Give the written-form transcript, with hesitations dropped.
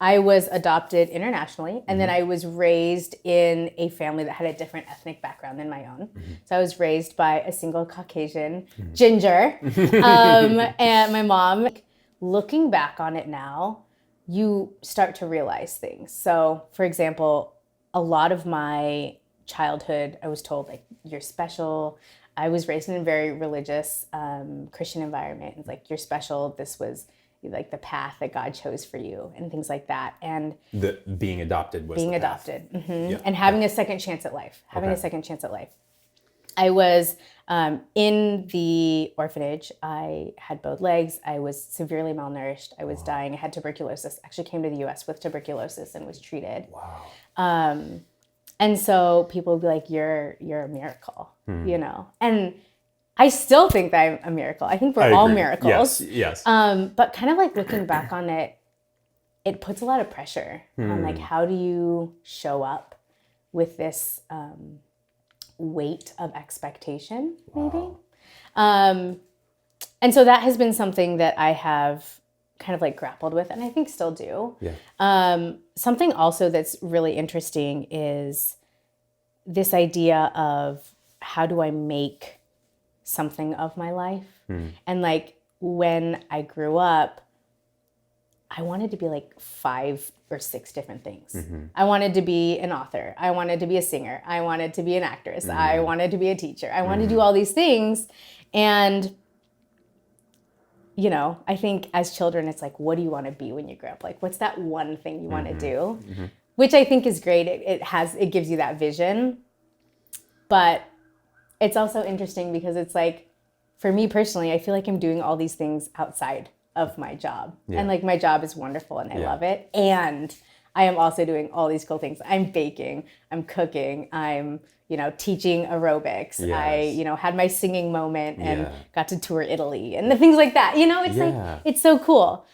I was adopted internationally, and then I was raised in a family that had a different ethnic background than my own. So I was raised by a single Caucasian ginger, and my mom. Looking back on it now, you start to realize things. So, for example, a lot of my childhood, I was told, like, you're special. I was raised in a very religious Christian environment. It's like, you're special. This was like the path that God chose for you and things like that. And being adopted was being the path. adopted and having a second chance at life, a second chance at life. I was in the orphanage. I had bowed legs. I was severely malnourished. I was dying. I had tuberculosis. Actually came to the US with tuberculosis and was treated. Wow. And so people would be like, you're a miracle, you know? And I still think that I'm a miracle. I think we're all miracles. Yes. But kind of like looking back on it, it puts a lot of pressure on like, how do you show up with this weight of expectation, maybe? And so that has been something that I have kind of like grappled with, and I think still do. Yeah. Something also that's really interesting is this idea of how do I make something of my life? And like when I grew up, I wanted to be like 5 or 6 different things. I wanted to be an author. I wanted to be a singer. I wanted to be an actress. I wanted to be a teacher. I wanted to do all these things. And, you know, I think as children, it's like, what do you want to be when you grow up? Like, what's that one thing you want to do? Which I think is great. It gives you that vision. But it's also interesting because it's like, for me personally, I feel like I'm doing all these things outside of my job. And like my job is wonderful and I love it. And I am also doing all these cool things. I'm baking, I'm cooking, I'm, you know, teaching aerobics. I, you know, had my singing moment and got to tour Italy and the things like that. You know, it's like, it's so cool.